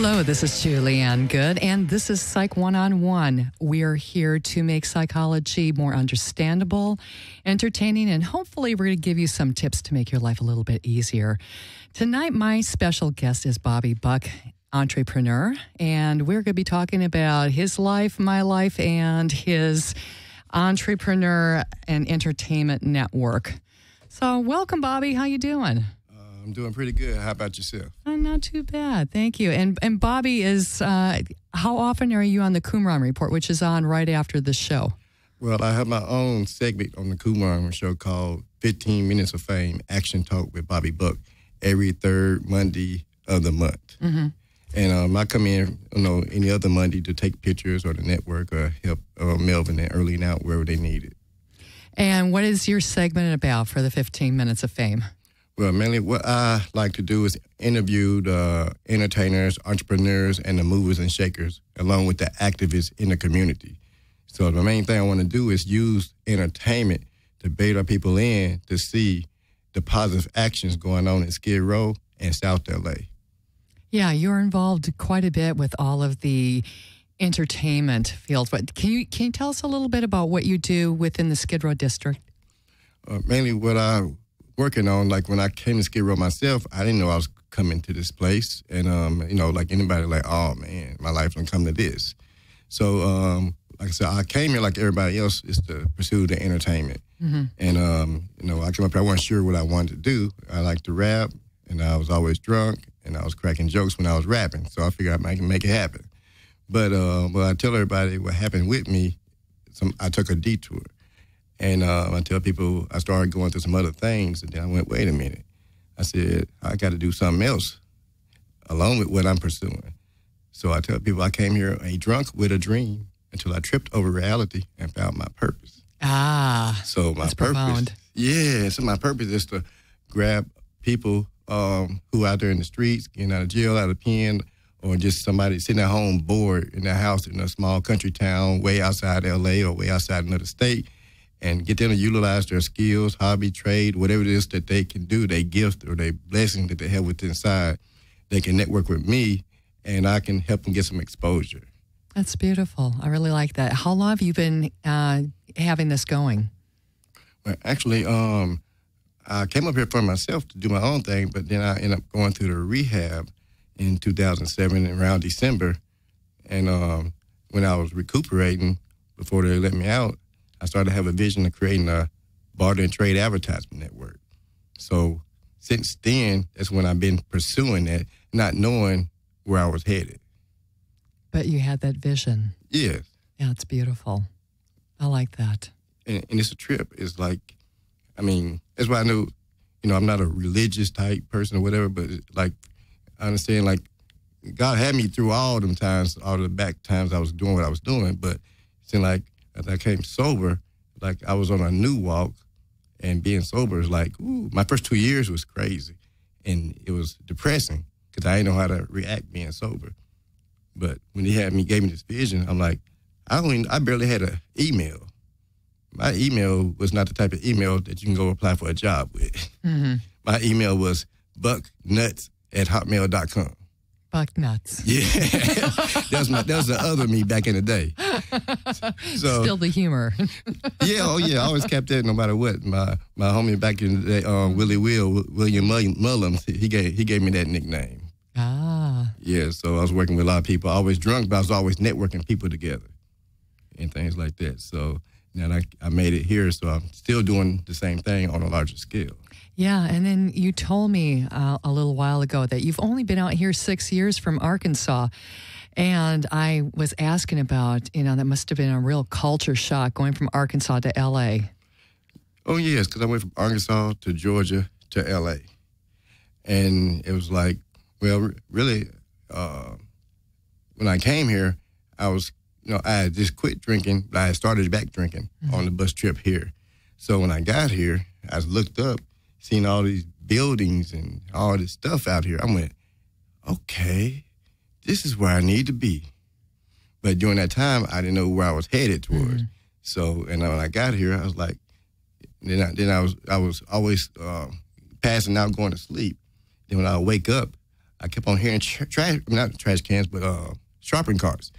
Hello, this is Julianne Good, and this is Psych One-on-One. We are here to make psychology more understandable, entertaining, and hopefully we're going to give you some tips to make your life a little bit easier. Tonight, my special guest is Bobby Buck, entrepreneur, and we're going to be talking about his life, my life, and his entrepreneur and entertainment network. So welcome, Bobby. How you doing? I'm doing pretty good. How about yourself? Not too bad. Thank you. And Bobby is, how often are you on the Qumran Report, which is on right after the show? Well, I have my own segment on the Qumran show called 15 Minutes of Fame, Action Talk with Bobby Buck, every third Monday of the month. Mm-hmm. And I come in, any other Monday to take pictures or the network or help Melvin and Early out wherever they need it. And what is your segment about for the 15 Minutes of Fame? Well, mainly what I like to do is interview the entertainers, entrepreneurs, and the movers and shakers, along with the activists in the community. So the main thing I want to do is use entertainment to bait our people in to see the positive actions going on in Skidrow and South L.A. Yeah, you're involved quite a bit with all of the entertainment fields. But can you tell us a little bit about what you do within the Skidrow district? Mainly what I'm working on, like when I came to Skidrow myself, I didn't know I was coming to this place. And, like anybody like, oh, man, my life don't come to this. So, like I said, I came here like everybody else is to pursue the entertainment. Mm-hmm. And, I came up here, I wasn't sure what I wanted to do. I like to rap, and I was always drunk, and I was cracking jokes when I was rapping. So I figured I can make it happen. But I tell everybody what happened with me, I took a detour. And I tell people I started going through some other things, and then I went, wait a minute. I said, I got to do something else along with what I'm pursuing. So I tell people I came here a drunk with a dream until I tripped over reality and found my purpose. So my that's purpose, profound. Yeah, so my purpose is to grab people who out there in the streets, getting out of jail, out of pen, or just somebody sitting at home bored in their house in a small country town way outside L.A. or way outside another state, and get them to utilize their skills, hobby, trade, whatever it is that they can do, their gift or their blessing that they have within inside. They can network with me, and I can help them get some exposure. That's beautiful. I really like that. How long have you been having this going? Well, actually, I came up here for myself to do my own thing, but then I ended up going through the rehab in 2007 around December. And when I was recuperating before they let me out, I started to have a vision of creating a barter and trade advertisement network. So since then, that's when I've been pursuing that, not knowing where I was headed. But you had that vision. Yes. Yeah, it's beautiful. I like that. And it's a trip. It's like, that's why I knew, I'm not a religious type person or whatever, but like, I understand, like, God had me through all them times, all the back times I was doing what I was doing, but it seemed like, as I came sober, like I was on a new walk, and being sober is like, ooh, my first 2 years was crazy, and it was depressing because I didn't know how to react being sober. But when he gave me this vision, I'm like, I barely had an email. My email was not the type of email that you can go apply for a job with. Mm-hmm. My email was bucknuts@hotmail.com. Buck nuts. Yeah, that was the other me back in the day. So, still the humor. Yeah, I always kept that no matter what. My homie back in the day, William Mullums, he gave me that nickname. Yeah, so I was working with a lot of people. I was drunk, but I was always networking people together and things like that. So now I made it here, so I'm still doing the same thing on a larger scale. Yeah, and then you told me a little while ago that you've only been out here 6 years from Arkansas. And I was asking about, that must have been a real culture shock going from Arkansas to L.A. Oh, yes, because I went from Arkansas to Georgia to L.A. And it was like, well, really, when I came here, I was, I had just quit drinking, but I had started back drinking on the bus trip here. So when I got here, I looked up, seen all these buildings and all this stuff out here. I went, okay, this is where I need to be. But during that time, I didn't know where I was headed towards. Mm-hmm. So, and when I got here, I was like, then I was always passing out, going to sleep. Then when I would wake up, I kept on hearing not trash cans, but shopping carts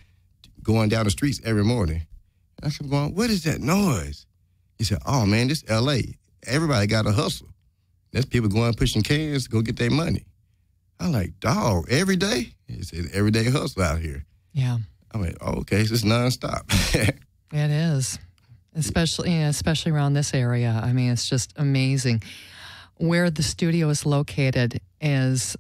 going down the streets every morning. And I kept going, what is that noise? He said, oh, man, this L.A. Everybody got to hustle. There's people going pushing cans to go get their money. I'm like, dog, every day? He said, everyday hustle out here. Yeah. I went, oh, okay, so it's nonstop. It is, especially around this area. I mean, it's just amazing. Where the studio is located is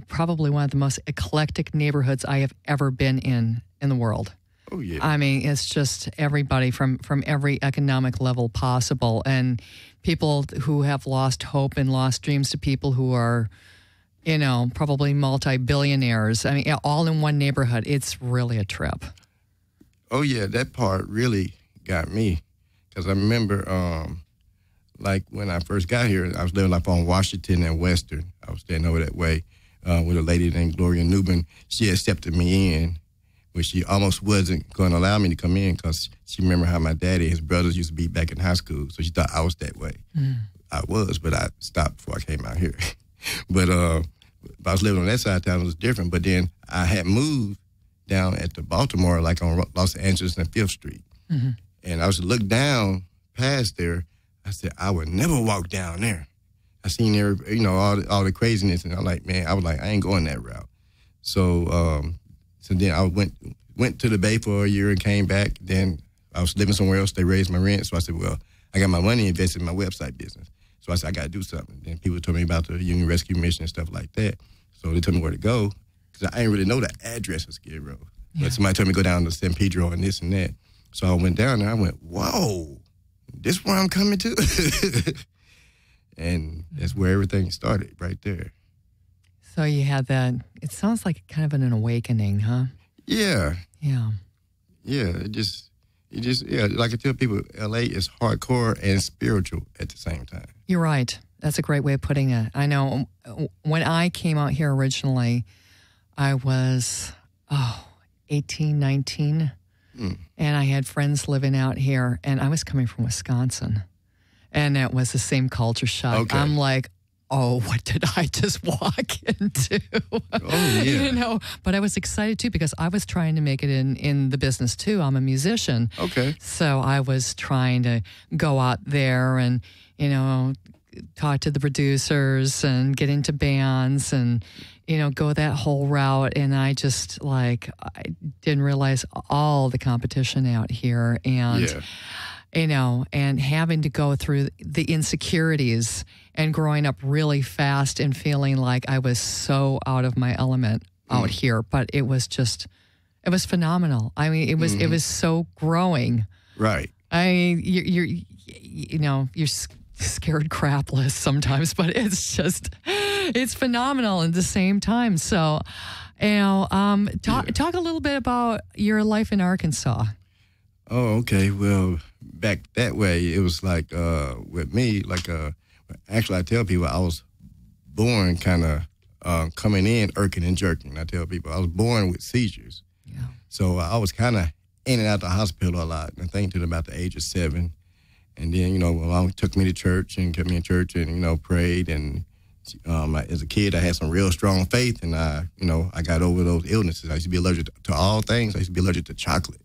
probably one of the most eclectic neighborhoods I have ever been in the world. Oh, yeah. I mean, it's just everybody from every economic level possible, and people who have lost hope and lost dreams to people who are, you know, probably multi-billionaires. I mean, all in one neighborhood. It's really a trip. Oh, yeah, that part really got me, because I remember, like, when I first got here, I was living up on Washington and Western. I was staying over that way with a lady named Gloria Newman. She accepted me in, but she almost wasn't going to allow me to come in because she remembered how my daddy and his brothers used to be back in high school, so she thought I was that way. I was, but I stopped before I came out here. But I was living on that side of town, it was different. But then I had moved down at the Baltimore, like on Los Angeles and 5th Street. And I was to look down past there. I said, I would never walk down there. I seen there, you know, all the craziness, and I'm like, man, I ain't going that route. So then I went to the Bay for a year and came back. Then I was living somewhere else. They raised my rent. So I said, well, I got my money invested in my website business. So I said, I got to do something. Then people told me about the Union Rescue Mission and stuff like that. So they told me where to go, because I didn't really know the address of Skidrow. But somebody told me to go down to San Pedro and this and that. So I went down there. I went, whoa, this where I'm coming to? And that's where everything started, right there. So you had that, it sounds like kind of an awakening, huh? Yeah. Yeah. Yeah, it just, like I tell people, L.A. is hardcore and spiritual at the same time. You're right. That's a great way of putting it. I know when I came out here originally, I was, 18, 19, and I had friends living out here, and I was coming from Wisconsin, and it was the same culture shock. Okay. I'm like, oh, what did I just walk into? Oh, yeah. You know, but I was excited too because I was trying to make it in the business too. I'm a musician. Okay. So I was trying to go out there and, you know, talk to the producers and get into bands and, you know, go that whole route. And I just I didn't realize all the competition out here. And, you know, and having to go through the insecurities and growing up really fast and feeling like I was so out of my element out here. But it was phenomenal. I mean, it was so growing. Right. I mean, you're scared crapless sometimes, but it's phenomenal at the same time. So, you know, talk a little bit about your life in Arkansas. Oh, okay. Well, back that way, it was like with me, actually I tell people I was born kind of coming in irking and jerking. I tell people I was born with seizures. Yeah. So I was kind of in and out the hospital a lot, I think, till about the age of 7. And then, you know, my mom took me to church and kept me in church and, you know, prayed. And as a kid, I had some real strong faith, and I got over those illnesses. I used to be allergic to all things. I used to be allergic to chocolate.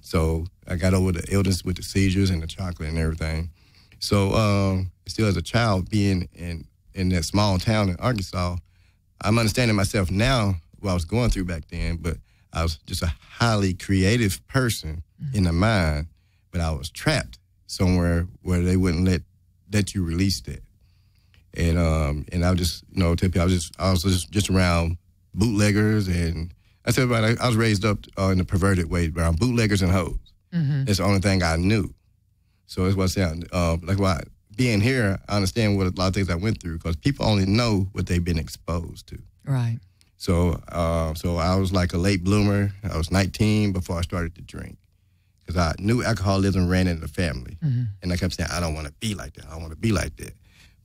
So I got over the illness with the seizures and the chocolate and everything. So still as a child being in that small town in Arkansas, I'm understanding myself now what I was going through back then, but I was just a highly creative person in the mind, but I was trapped somewhere where they wouldn't let you release that. And I would just, you know, tell people I was just around bootleggers, and I said, I was raised up in a perverted way around bootleggers and hoes. That's the only thing I knew. So that's what I said. Being here, I understand what a lot of things I went through, because people only know what they've been exposed to. Right. So I was like a late bloomer. I was 19 before I started to drink, because I knew alcoholism ran in the family. And I kept saying, I don't want to be like that. I don't want to be like that.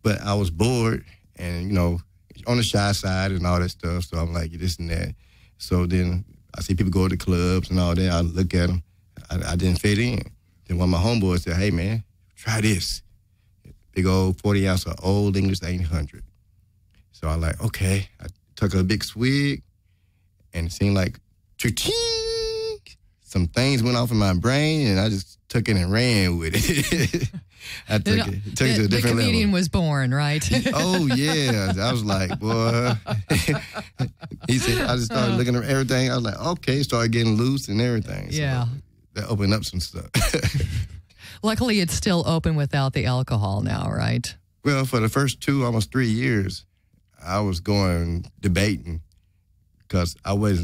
But I was bored and, you know, on the shy side and all that stuff. So I'm like, this and that. So then I see people go to clubs and all that. I look at them. I didn't fit in. Then one of my homeboys said, hey, man, try this. Big old 40 ounce of Old English 800. So I'm like, okay. took a big swig, and it seemed like cha-ching, some things went off in my brain, and I just took it and ran with it. I took it to a different level. The comedian was born, right? Oh, yeah. I was like, boy. He said, I just started looking at everything. I was like, okay, started getting loose and everything. So yeah. that opened up some stuff. Luckily, it's still open without the alcohol now, right? Well, for the first almost 3 years, I was going debating because I was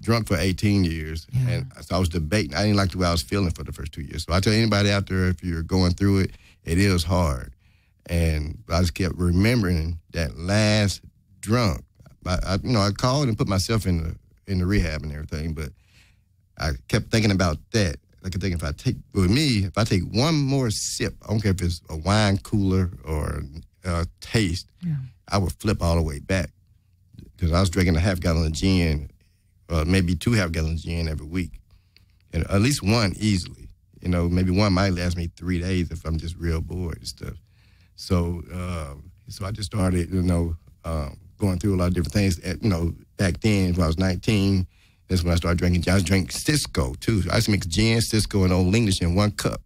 drunk for 18 years, and so I was debating. I didn't like the way I was feeling for the first 2 years. So I tell anybody out there, if you're going through it, it is hard. And I just kept remembering that last drunk. I called and put myself in the rehab and everything, but I kept thinking about that. I could think if I take one more sip, I don't care if it's a wine cooler or a taste, I would flip all the way back. Because I was drinking a half-gallon of gin, maybe 2 half-gallons of gin every week. And at least one easily. Maybe one might last me 3 days if I'm just real bored and stuff. So I just started, going through a lot of different things. Back then, when I was 19, that's when I started drinking gin. I drank Cisco, too. I used to mix gin, Cisco, and Old English in 1 cup.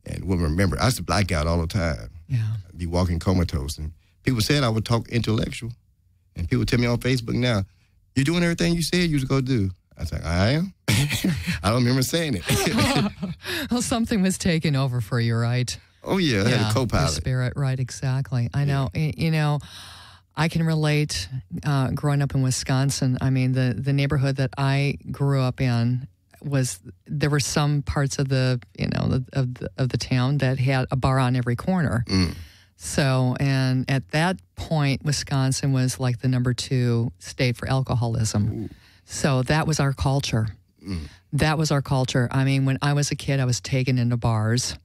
And wouldn't remember. I used to black out all the time. Yeah. I'd be walking comatose. And people said I would talk intellectual. And people tell me on Facebook now, you're doing everything you said you was going to do. I was like, I am? I don't remember saying it. Well, something was taken over for you, right? Oh, yeah. I had a co-pilot. The spirit, right, exactly. I know. I can relate growing up in Wisconsin. I mean, the neighborhood that I grew up in there were some parts of the town that had a bar on every corner. Mm. So, and at that point, Wisconsin was like the number 2 state for alcoholism. Ooh. So that was our culture. Mm. That was our culture. I mean, when I was a kid, I was taken into bars.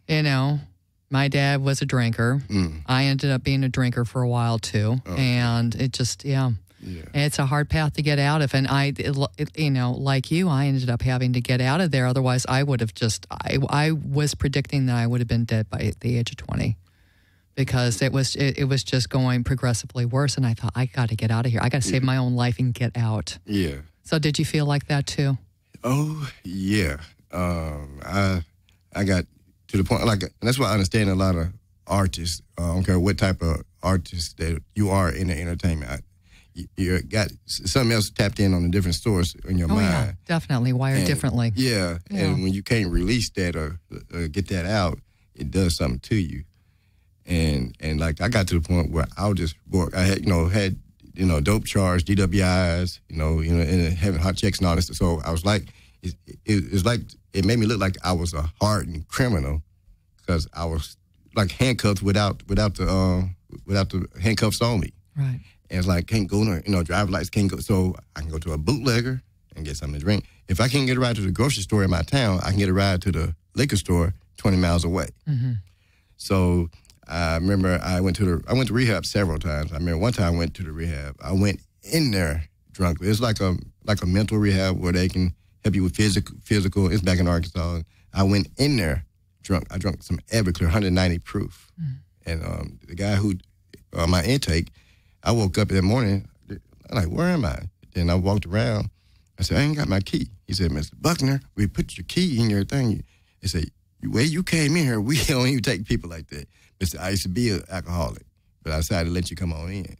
My dad was a drinker. Mm. I ended up being a drinker for a while too. Oh. And it just, it's a hard path to get out of. And like you, I ended up having to get out of there. Otherwise, I would have I was predicting that I would have been dead by the age of 20. Because it was just going progressively worse, and I thought, I got to get out of here. I got to save my own life and get out. Yeah. So did you feel like that too? Oh yeah. I got to the point and that's why I understand a lot of artists. I don't care what type of artist that you are in the entertainment. You got something else tapped in on a different source in your mind. Yeah, definitely wired differently. Yeah, and when you can't release that or get that out, it does something to you. And like I got to the point where I was just bored. I had dope charge, DWIs, and having hot checks and all this. So I was like, it made me look like I was a hardened criminal because I was like handcuffed without the handcuffs on me. Right. And it's like can't go driver lights can't go. So I can go to a bootlegger and get something to drink. If I can't get a ride to the grocery store in my town, I can get a ride to the liquor store 20 miles away. Mm-hmm. So I remember I went to rehab several times. I remember one time I went to the rehab. I went in there drunk. It's like a mental rehab where they can help you with physical. It's back in Arkansas. I went in there drunk. I drank some Everclear, 190 proof. Mm. And the guy who, my intake, I woke up that morning, I'm like, where am I? Then I walked around. I said, I ain't got my key. He said, Mr. Buckner, we put your key in your thing. He said, the way you came in here, we don't even take people like that. But I used to be an alcoholic, but I decided to let you come on in.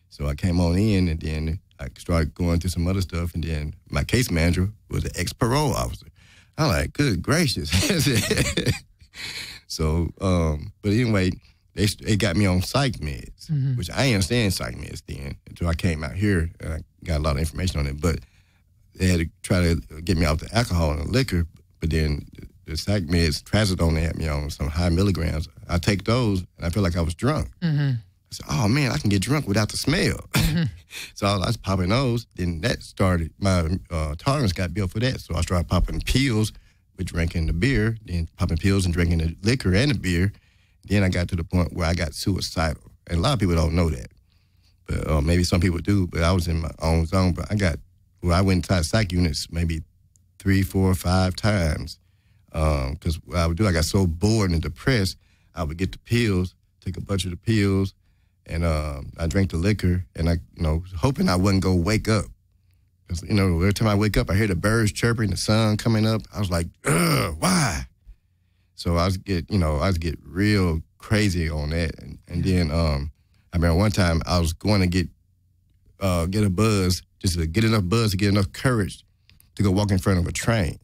So I came on in, and then I started going through some other stuff, and then my case manager was an ex-parole officer. I'm like, good gracious. So, but anyway, they got me on psych meds, mm-hmm. which I didn't understand psych meds then until I came out here, and I got a lot of information on it. But they had to try to get me off the alcohol and the liquor, but then the psych meds, trazodone, they had me on some high milligrams. I take those, and I feel like I was drunk. Mm-hmm. I said, oh, man, I can get drunk without the smell. Mm-hmm. So I was popping those. Then that started, my tolerance got built for that. So I started popping pills with drinking the beer, then popping pills and drinking the liquor and the beer. Then I got to the point where I got suicidal. And a lot of people don't know that. But maybe some people do, but I was in my own zone. But I went inside psych units maybe 3, 4, 5 times. Because what I would do, I got so bored and depressed, I would get the pills, take a bunch of the pills, And I drank the liquor, and I, hoping I wouldn't go wake up. 'Cause, every time I wake up, I hear the birds chirping, the sun coming up. I was like, ugh, why? So I was get real crazy on that. And then I remember one time I was going to get a buzz, just to get enough buzz to get enough courage to go walk in front of a train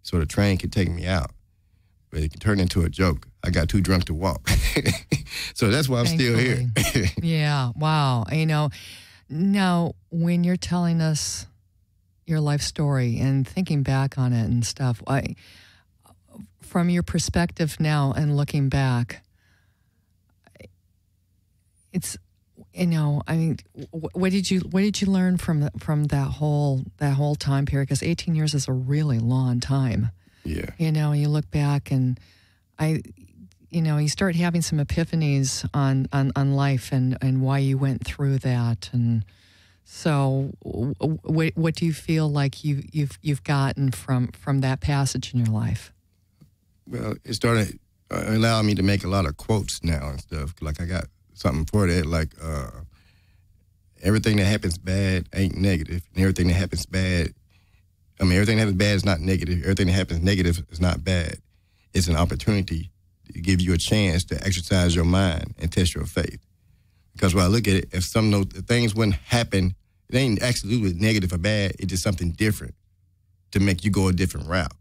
so the train could take me out. But it turned into a joke. I got too drunk to walk. So that's why I'm still here. Yeah, wow. Now, when you're telling us your life story and thinking back on it and stuff, from your perspective now and looking back, it's, what did you learn from that whole time period? Because 18 years is a really long time. Yeah. You look back and you start having some epiphanies on life and why you went through that. And so what do you feel like you've gotten from that passage in your life? Well, it started allowing me to make a lot of quotes now and stuff. Like I got something for that, like everything that happens bad ain't negative, and everything that happens bad, everything that happens bad is not negative. Everything that happens negative is not bad. It's an opportunity to give you a chance to exercise your mind and test your faith. Because when I look at it, if some of those things wouldn't happen, it ain't absolutely negative or bad. It's just something different to make you go a different route.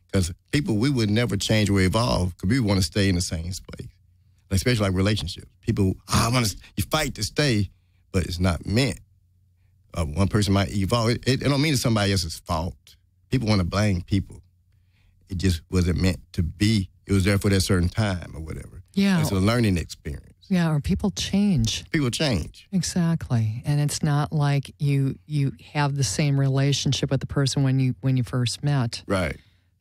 Because people, we would never change or evolve because we want to stay in the same place. Especially like relationships. People, you fight to stay, but it's not meant. One person might evolve. It don't mean it's somebody else's fault. People want to blame people. It just wasn't meant to be. It was there for that certain time or whatever. Yeah. It's a learning experience. Yeah, or people change. People change. Exactly. And it's not like you have the same relationship with the person when you first met. Right.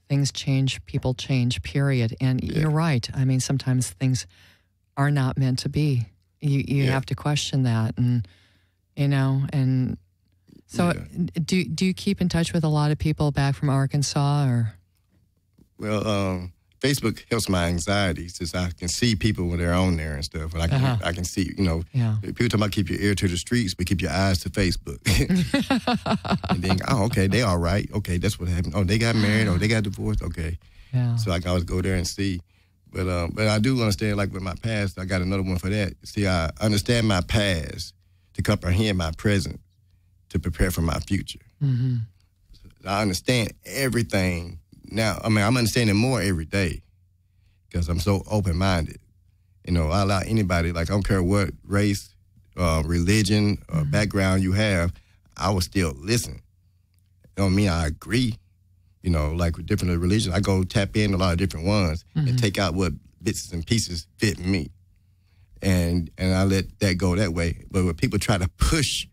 Things change, people change, period. And you're right. Sometimes things are not meant to be. You have to question that. And, and so do you keep in touch with a lot of people back from Arkansas or? Well, Facebook helps my anxiety since I can see people when they're on there and stuff. And I can see, people talk about keep your ear to the streets, but keep your eyes to Facebook. And then, okay, they all right. Okay, that's what happened. Oh, they got married. Oh, they got divorced. Okay. Yeah. So I can always go there and see. But I do understand, like with my past, I got another one for that. See, I understand my past to comprehend my present to prepare for my future. Mm-hmm. I understand everything now. I'm understanding more every day because I'm so open-minded. I allow anybody, like I don't care what race, religion, or background you have, I will still listen. It don't mean I agree. Like with different religions, I go tap in a lot of different ones and take out what bits and pieces fit me. And I let that go that way. But when people try to push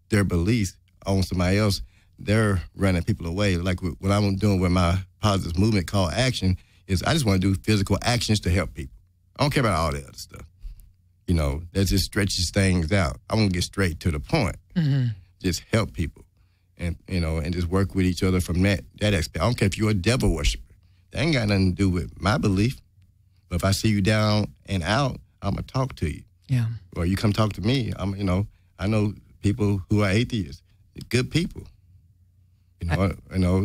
their beliefs on somebody else, they're running people away. Like what I'm doing with my positive movement called action is I just want to do physical actions to help people. I don't care about all that other stuff. That just stretches things out. I want to get straight to the point. Just help people. And and just work with each other from that aspect. I don't care if you're a devil worshiper. That ain't got nothing to do with my belief. But if I see you down and out, I'm gonna talk to you. Yeah. Or you come talk to me. I know people who are atheists, good people.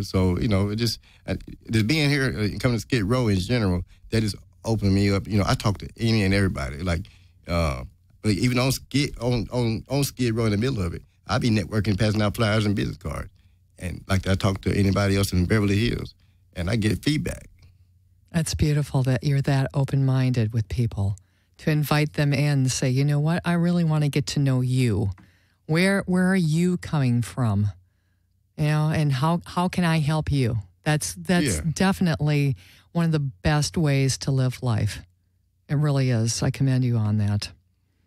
So it just being here, coming to Skid Row in general, that just opened me up. I talk to any and everybody. Like even on Skid Row in the middle of it. I be networking, passing out flyers and business cards. And like I talk to anybody else in Beverly Hills, and I get feedback. That's beautiful that you're that open-minded with people, to invite them in and say, you know what, I really want to get to know you. Where are you coming from? And how can I help you? That's definitely one of the best ways to live life. It really is. I commend you on that.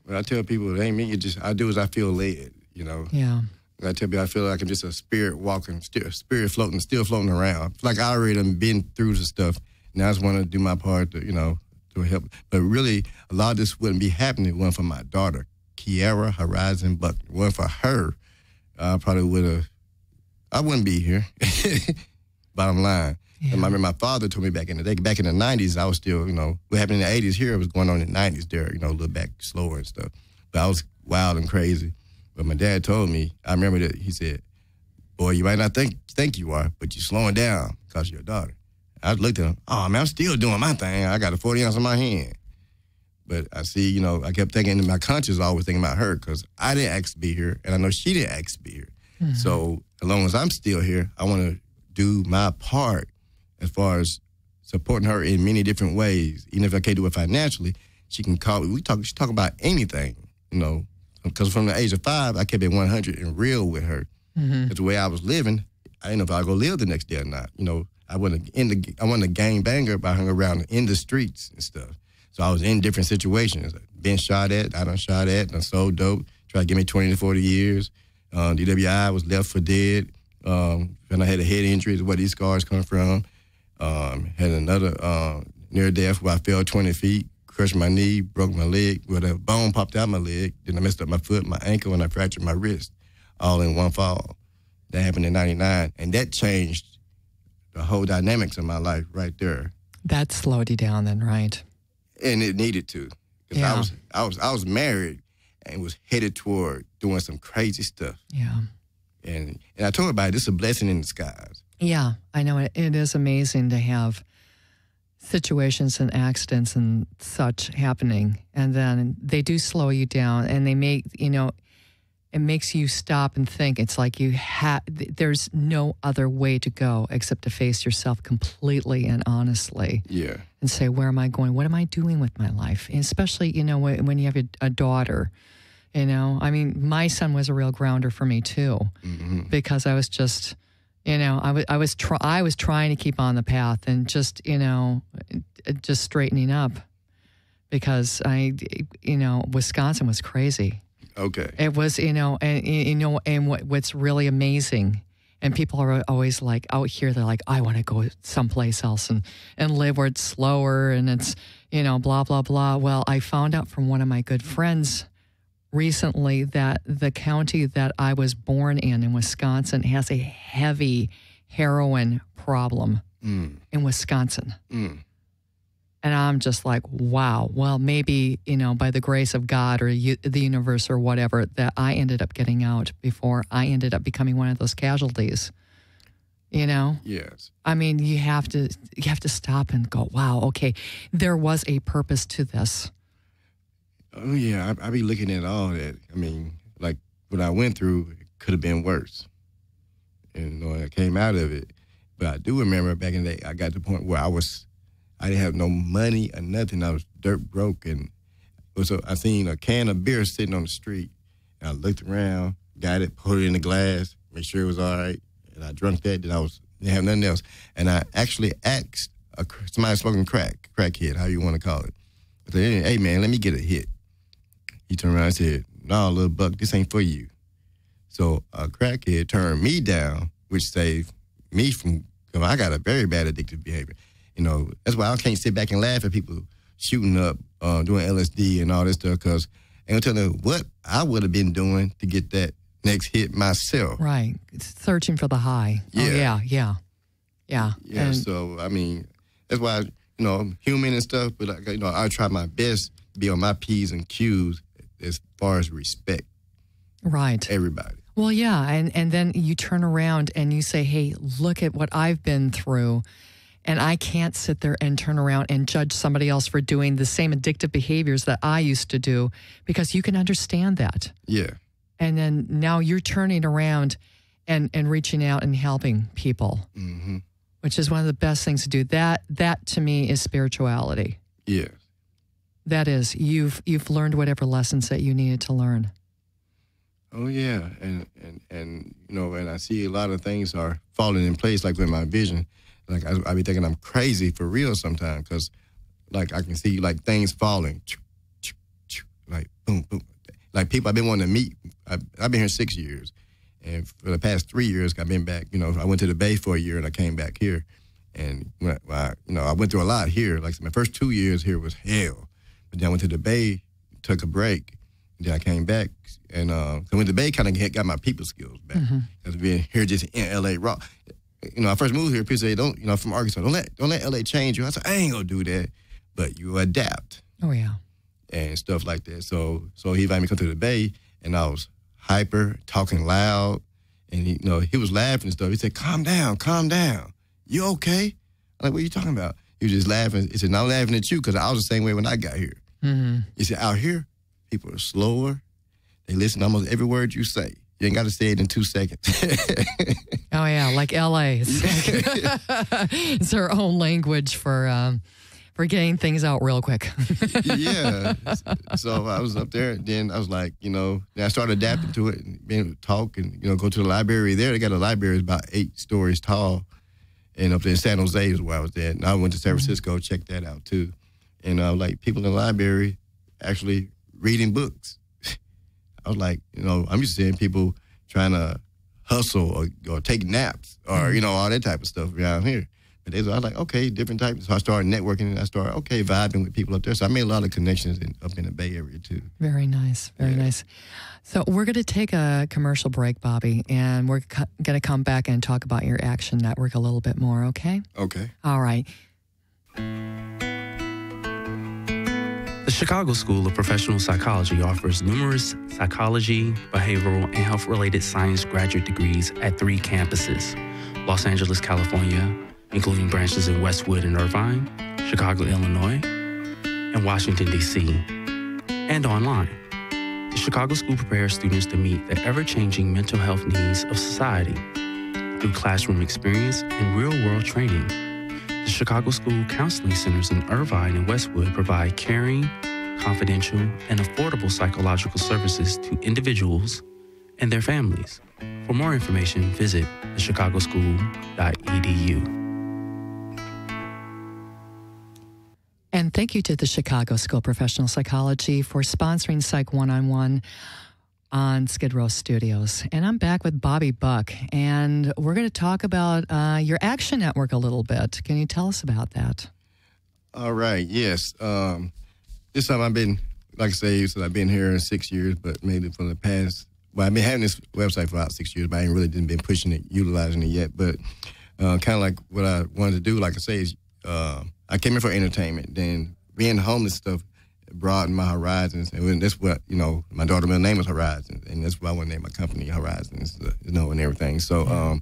Well, I tell people, it ain't me. I do as I feel led. Yeah. I tell people I feel like I'm just a spirit walking, spirit floating, still floating around. It's like I already done been through the stuff. Now I just want to do my part to help. But really, a lot of this wouldn't be happening. One for my daughter, Kiara Horizon Buckner. One for her, I probably I wouldn't be here. Bottom line. Yeah. And I remember my father told me back in the day, back in the 90s, I was still, what happened in the 80s here was going on in the 90s there, a little back slower and stuff. but I was wild and crazy. But my dad told me, I remember that he said, boy, you might not think you are, but you're slowing down because of your daughter. I looked at him, oh, man, I'm still doing my thing. I got a 40 ounce in my hand. But I see, I kept thinking in my conscience, always thinking about her because I didn't ask to be here, and I know she didn't ask to be here. Mm-hmm. So as long as I'm still here, I want to do my part as far as supporting her in many different ways. Even if I can't do it financially, she can call me. She talk about anything, because from the age of 5, I kept it 100 and real with her. Mm-hmm. That's the way I was living. I didn't know if I was going to live the next day or not. I wasn't a gang banger, but I hung around in the streets and stuff. So I was in different situations. Been shot at, I done shot at, done sold dope, tried to give me 20 to 40 years. DWI was left for dead. And I had a head injury, is where these scars come from. Had another near death where I fell 20 feet, crushed my knee, broke my leg, where the bone popped out my leg. Then I messed up my foot, my ankle, and I fractured my wrist, all in one fall. That happened in 99. And that changed the whole dynamics of my life right there. That slowed you down then, right? And it needed to. Because I was married and was headed toward doing some crazy stuff. Yeah. And I told everybody, this is a blessing in disguise. Yeah, I know. It is amazing to have situations and accidents and such happening. And then they do slow you down and they make, it makes you stop and think. It's like there's no other way to go except to face yourself completely and honestly. Yeah. And say, where am I going? What am I doing with my life? And especially, when you have a daughter, my son was a real grounder for me too, mm-hmm. because I was just, I was trying to keep on the path and just straightening up because Wisconsin was crazy. Okay. It was, and what's really amazing, and people are always like out here, they're like, I want to go someplace else and live where it's slower and it's, blah, blah, blah. Well, I found out from one of my good friends recently that the county that I was born in Wisconsin, has a heavy heroin problem in Wisconsin. Mm. And I'm just like, wow. Well, maybe, by the grace of God or the universe or whatever, that I ended up getting out before I ended up becoming one of those casualties. Yes. I mean, you have to stop and go, wow, okay, there was a purpose to this. Oh, yeah. I be looking at all that. I mean, like what I went through, it could have been worse. And I came out of it. But I do remember back in the day, I got to the point where I didn't have no money or nothing. I was dirt broke. And so I seen a can of beer sitting on the street. And I looked around, got it, put it in the glass, made sure it was all right. And I drank that. Then didn't have nothing else. And I actually asked somebody smoking crackhead, how you want to call it. I said, hey, man, let me get a hit. He turned around and said, no, little buck, this ain't for you. So a crackhead turned me down, which saved me from, because I got a very bad addictive behavior. That's why I can't sit back and laugh at people shooting up, doing LSD and all this stuff, because I'm telling you what I would have been doing to get that next hit myself. Right. It's searching for the high. Yeah. Oh, yeah. Yeah, so, I mean, that's why, I'm human and stuff, but, I try my best to be on my P's and Q's as far as respect. Right. Everybody. Well, yeah, and then you turn around and you say, hey, look at what I've been through, and I can't sit there and turn around and judge somebody else for doing the same addictive behaviors that I used to do, because you can understand that. Yeah. And then now you're turning around and reaching out and helping people, mm-hmm. which is one of the best things to do. That to me is spirituality. Yeah. That is, you've learned whatever lessons that you needed to learn. Oh yeah, and and I see a lot of things are falling in place, like with my vision. Like I be thinking I'm crazy for real sometimes, because like I can see like things falling, like boom, boom. Like people I've been wanting to meet. I've been here 6 years, and for the past 3 years I've been back. I went to the Bay for a year and I came back here, and I went through a lot here. Like my first 2 years here was hell. But then I went to the Bay, took a break, and then I came back. And so I went to the Bay, kind of got my people skills back. Because being here just in L.A. raw. I first moved here, people say, from Arkansas, don't let L.A. change you. I said, I ain't going to do that. But you adapt. Oh, yeah. and stuff like that. So he invited me to come to the Bay, and I was hyper, talking loud, and he was laughing and stuff. He said, calm down. You okay? I'm like, what are you talking about? He was just laughing. He said, no, I'm laughing at you because I was the same way when I got here. Mm-hmm. He said, out here, people are slower. They listen to almost every word you say. You ain't got to say it in 2 seconds. Oh, yeah, like L.A. It's their own language for getting things out real quick. Yeah. So I was up there, and then I was like, then I started adapting to it and being able to talk and, go to the library there. They got a library about 8 stories tall. And up there in San Jose is where I was at. And I went to San Francisco, checked that out too. And like people in the library actually reading books. I was like, I'm used to seeing people trying to hustle or take naps or, all that type of stuff around here. But I was like, okay, different types. So I started networking and I started, vibing with people up there. So I made a lot of connections up in the Bay Area too. Very nice. Very nice. So we're going to take a commercial break, Bobby, and we're going to come back and talk about your Action Network a little bit more, okay? Okay. All right. The Chicago School of Professional Psychology offers numerous psychology, behavioral, and health-related science graduate degrees at 3 campuses: Los Angeles, California, including branches in Westwood and Irvine, Chicago, Illinois, and Washington, D.C., and online. The Chicago School prepares students to meet the ever-changing mental health needs of society through classroom experience and real-world training. The Chicago School Counseling Centers in Irvine and Westwood provide caring, confidential, and affordable psychological services to individuals and their families. For more information, visit thechicagoschool.edu. And thank you to the Chicago School of Professional Psychology for sponsoring Psych One-on-One on Skidrow Studios. And I'm back with Bobby Buck, and we're going to talk about your Action Network a little bit. Can you tell us about that? All right, yes. This time I've been, like I say, so I've been here 6 years, but maybe for the past, I've been having this website for about 6 years, but I ain't really been pushing it, utilizing it yet. But kind of like what I wanted to do, like I say, is I came in for entertainment. Then being homeless stuff broadened my horizons, and that's what my daughter's middle name was Horizons, and that's why I want to name my company Horizons, and everything. So,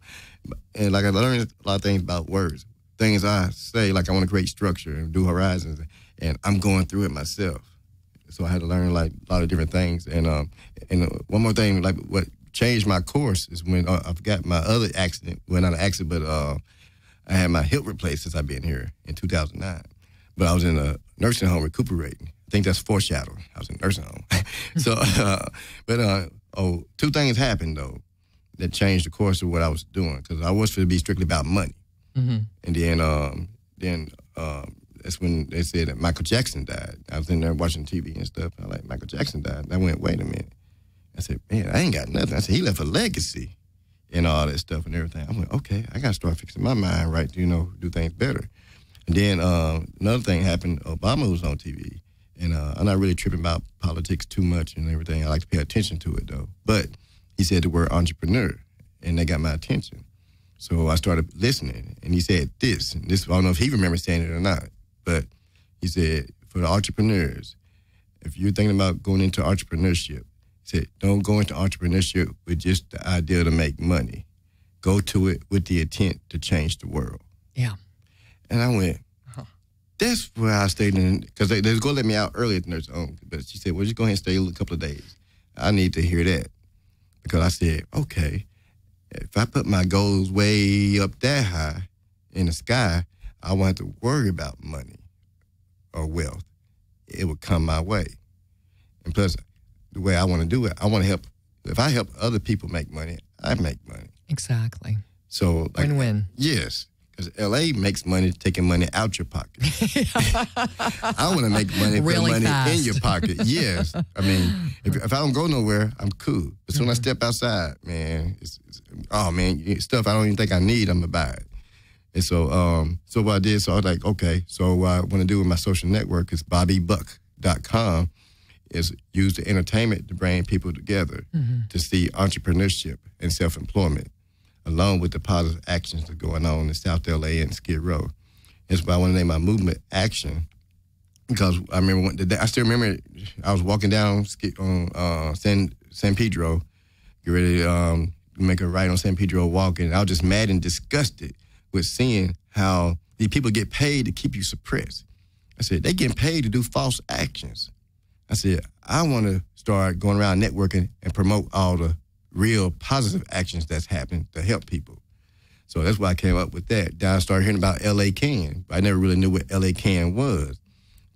and like I learned a lot of things about words, things I say, like I want to create structure and do Horizons, and I'm going through it myself. So I had to learn like a lot of different things, and one more thing, like what changed my course is when I forgot my other accident. Well, not an accident, but I had my hip replaced since I've been here in 2009. But I was in a nursing home recuperating. I think that's foreshadowing. I was in a nursing home. So, two things happened, though, that changed the course of what I was doing. Because I was going to be strictly about money. Mm-hmm. And then that's when they said that Michael Jackson died. I was in there watching TV and stuff. I was like, Michael Jackson died. And I went, wait a minute. I said, man, I ain't got nothing. I said, he left a legacy and all that stuff and everything. I went, okay, I got to start fixing my mind right to, do things better. And then another thing happened. Obama was on TV. And I'm not really tripping about politics too much and everything. I like to pay attention to it, though. But he said the word entrepreneur, and that got my attention. So I started listening, and he said this. And this, I don't know if he remembers saying it or not, but he said, for the entrepreneurs, if you're thinking about going into entrepreneurship, he said, don't go into entrepreneurship with just the idea to make money. Go to it with the intent to change the world. Yeah. And I went, that's where I stayed in, because they was going to let me out early at the nursing home. But she said, well, just go ahead and stay a couple of days. I need to hear that. Because I said, okay, if I put my goals way up that high in the sky, I won't have to worry about money or wealth. It would come my way. And plus, the way I want to do it, I want to help. If I help other people make money, I make money. Exactly. So, like, win-win. Yes. Because L.A. makes money taking money out your pocket. I want to make money, really put money fast. in your pocket. Yes. I mean, if I don't go nowhere, I'm cool. But soon I step outside, man, stuff I don't even think I need, I'm going to buy it. And so what I did, so I was like, okay, so what I want to do with my social network is BobbyBuck.com is use the entertainment to bring people together to see entrepreneurship and self-employment, along with the positive actions that are going on in South LA and Skid Row. That's why I want to name my movement Action, because I remember I still remember I was walking down on San Pedro, get ready to make a right on San Pedro walking. And I was just mad and disgusted with seeing how these people get paid to keep you suppressed. I said, they getting paid to do false actions. I said, I want to start going around networking and promote all the real positive actions that's happening to help people. So that's why I came up with that. Then I started hearing about L.A. Can. I never really knew what L.A. Can was.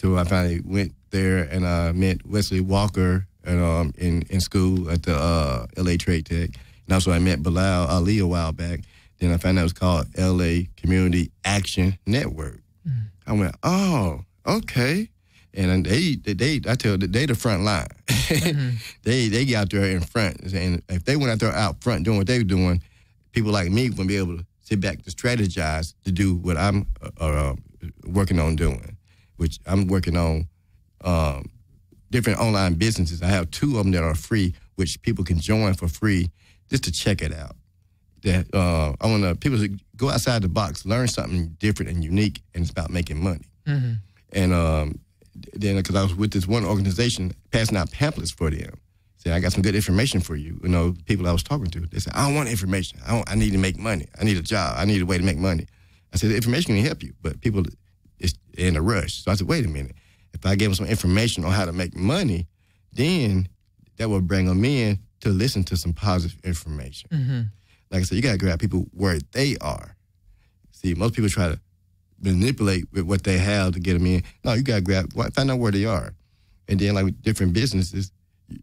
So I finally went there and I met Wesley Walker in school at the L.A. Trade Tech. And also I met Bilal Ali a while back. Then I found out it was called L.A. Community Action Network. Mm. I went, oh, okay. And they the front line. Mm-hmm. They get out there in front. And if they went out there out front doing what they were doing, people like me wouldn't be able to sit back to strategize to do what I'm working on doing, which I'm working on different online businesses. I have 2 of them that are free, which people can join for free just to check it out. That I want people to go outside the box, learn something different and unique, and it's about making money. Mm-hmm. And then, because I was with this one organization passing out pamphlets for them, saying, I got some good information for you. You know, people I was talking to, they said, I don't want information. I need to make money. I need a job. I need a way to make money. I said, the information can help you, but people is in a rush. So I said, wait a minute. If I gave them some information on how to make money, then that will bring them in to listen to some positive information. Mm-hmm. Like I said, you got to grab people where they are. See, most people try to manipulate with what they have to get them in. No, you got to find out where they are. And then, like with different businesses,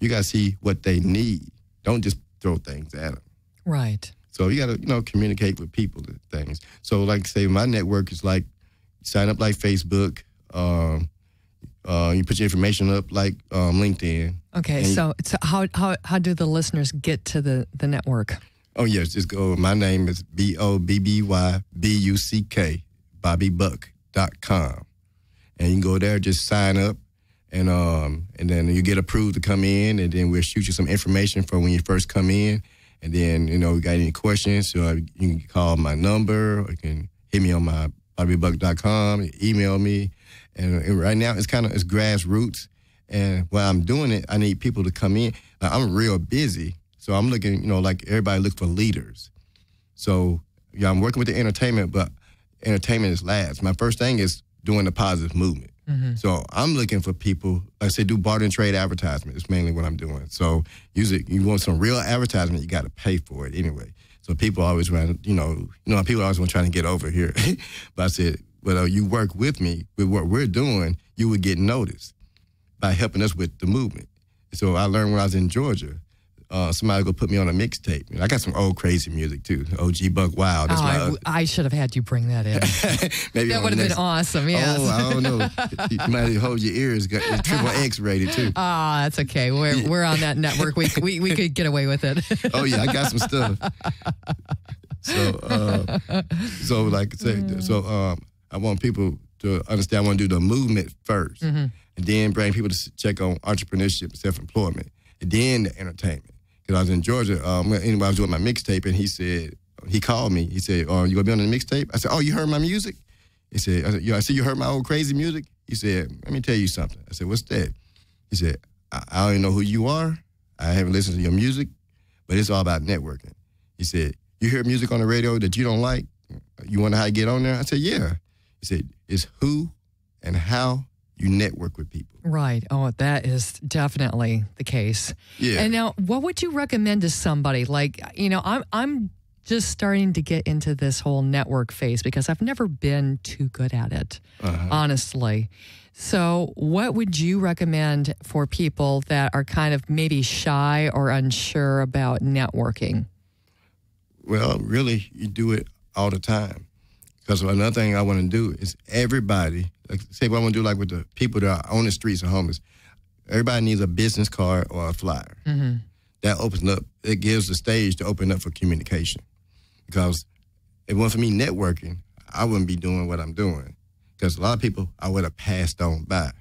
you got to see what they need. Don't just throw things at them. Right. So you got to, communicate with people and things. So, like, say, my network is like, sign up like Facebook. You put your information up like LinkedIn. Okay, so how do the listeners get to the network? Oh, yes, just go. My name is BOBBYBUCK, BobbyBuck.com. And you can go there, just sign up, and then you get approved to come in, and then we'll shoot you some information for when you first come in. And then, you got any questions, so you can call my number, or you can hit me on my BobbyBuck.com, email me. And right now, it's grassroots. And while I'm doing it, I need people to come in. Like, I'm real busy, so I'm looking, like everybody looks for leaders. So, I'm working with the entertainment, but entertainment is last. My first thing is doing the positive movement. Mm-hmm. So I'm looking for people, like I said, do barter and trade advertisement. It's mainly what I'm doing. So usually you want some real advertisement, you got to pay for it anyway. So people always want, people always want trying to get over here. But I said, well, you work with me with what we're doing, you would get noticed by helping us with the movement. So I learned when I was in Georgia, somebody go put me on a mixtape. I got some old crazy music too. OG Buck Wild. That's I should have had you bring that in. Maybe that would have been awesome. Yes. Oh, I don't know. You might hold your ears. It's triple X rated too. That's okay. We're on that network. We could get away with it. Oh yeah, I got some stuff. So like I said, I want people to understand. I want to do the movement first, mm-hmm. and then bring people to check on entrepreneurship, self-employment, and then the entertainment. Because I was in Georgia, I was doing my mixtape, and he called me. He said, "Oh, you gonna be on the mixtape?" I said, "Oh, you heard my music?" He said, I said, you heard my old crazy music?" He said, "Let me tell you something." I said, "What's that?" He said, I don't even know who you are. I haven't listened to your music, but it's all about networking." He said, "You hear music on the radio that you don't like? You wonder how you get on there?" I said, "Yeah." He said, "It's who and how you network with people." Right. Oh, that is definitely the case. Yeah. And now, what would you recommend to somebody? Like, I'm just starting to get into this whole network phase because I've never been too good at it, honestly. So what would you recommend for people that are kind of maybe shy or unsure about networking? Well, really, you do it all the time. Because another thing I want to do is everybody, like say what I want to do like with the people that are on the streets and homeless, everybody needs a business card or a flyer. Mm-hmm. That opens up, it gives the stage to open up for communication. Because if it wasn't for me networking, I wouldn't be doing what I'm doing. Because a lot of people I would have passed on by.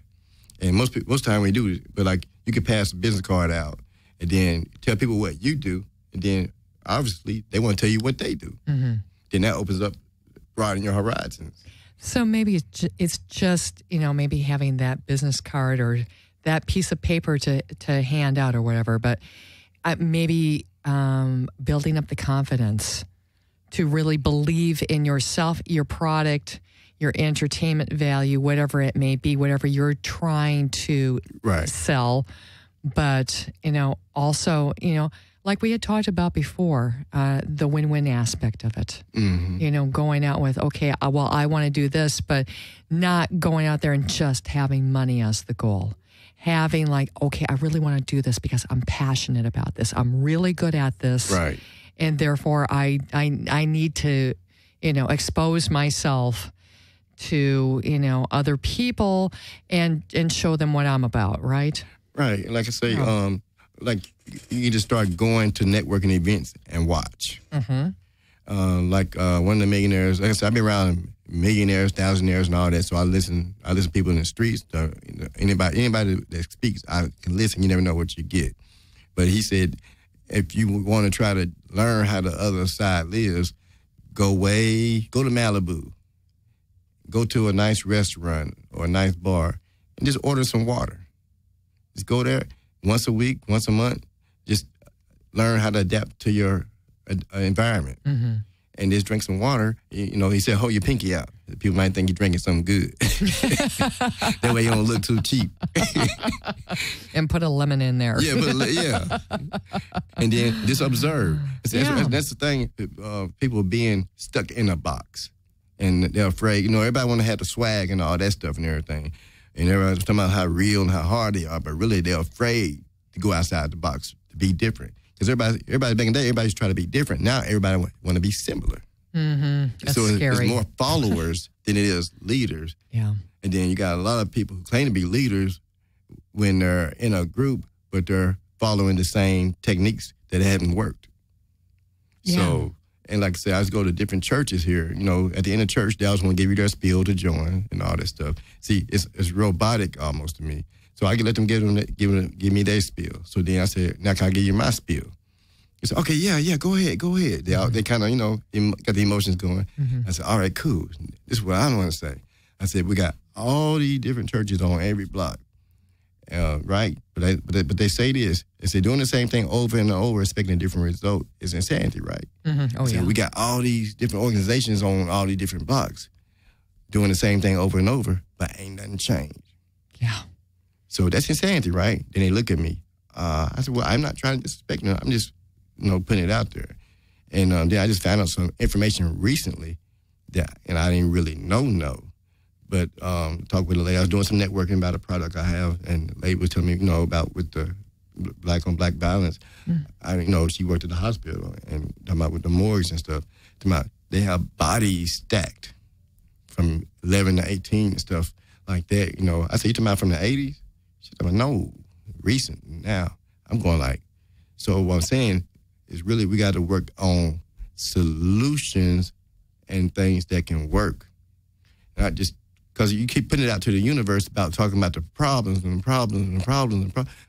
And most time we do, but like you can pass a business card out and then tell people what you do, and then obviously they want to tell you what they do. Mm-hmm. Then that opens up, broaden your horizons. So maybe it's just, maybe having that business card or that piece of paper to hand out or whatever, but maybe building up the confidence to really believe in yourself, your product, your entertainment value, whatever it may be, whatever you're trying to sell. But, also, like we had talked about before, the win-win aspect of it. Mm-hmm. Going out with, okay, well, I want to do this, but not going out there and just having money as the goal. Having like, okay, I really want to do this because I'm passionate about this. I'm really good at this. Right. And therefore, I need to, expose myself to, other people and show them what I'm about, right? Right. Like I say, like you just start going to networking events and watch. Mm-hmm. Like one of the millionaires, like I said, I've been around millionaires, thousandaires, and all that. So I listen to people in the streets. Anybody that speaks, I can listen. You never know what you get. But he said, if you want to try to learn how the other side lives, go to Malibu, go to a nice restaurant or a nice bar, and just order some water. Just go there once a week, once a month. Just learn how to adapt to your environment. Mm-hmm. And just drink some water. He said, hold your pinky out. People might think you're drinking something good. That way you don't look too cheap. And put a lemon in there. Yeah. And then just observe. That's the thing, people being stuck in a box. And they're afraid. Everybody want to have the swag and all that stuff and everything. And everybody's talking about how real and how hard they are, but really they're afraid to go outside the box, to be different. Because everybody back in the day, everybody's trying to be different. Now everybody want to be similar. Mm-hmm. That's so scary. It's more followers than it is leaders. Yeah. And then you got a lot of people who claim to be leaders when they're in a group, but they're following the same techniques that haven't worked. Yeah. So, and like I said, I just go to different churches here. At the end of church, they always want to give you their spiel to join and all that stuff. See, it's robotic almost to me. So I can let them give me their spiel. So then I said, now can I give you my spiel? He said, okay, yeah, go ahead. They kind of, got the emotions going. Mm-hmm. I said, all right, cool. This is what I want to say. I said, we got all these different churches on every block, right? But they say this. They say doing the same thing over and over, expecting a different result is insanity, right? Mm-hmm. Oh, yeah. We got all these different organizations on all these different blocks doing the same thing over and over, but ain't nothing changed. Yeah. So that's insanity, right? Then they look at me. I said, well, I'm not trying to disrespect them. I'm just, putting it out there. And then I just found out some information recently and I didn't really know. But talked with a lady. I was doing some networking about a product I have, and the lady was telling me, about with the black on black violence. Mm. She worked at the hospital and talking about with the morgues and stuff. Talking about they have bodies stacked from 11 to 18 and stuff like that. I said, you talking about from the 80s? She's like, no, recent now. I'm going like, so what I'm saying is really we got to work on solutions and things that can work. Not just, because you keep putting it out to the universe about talking about the problems,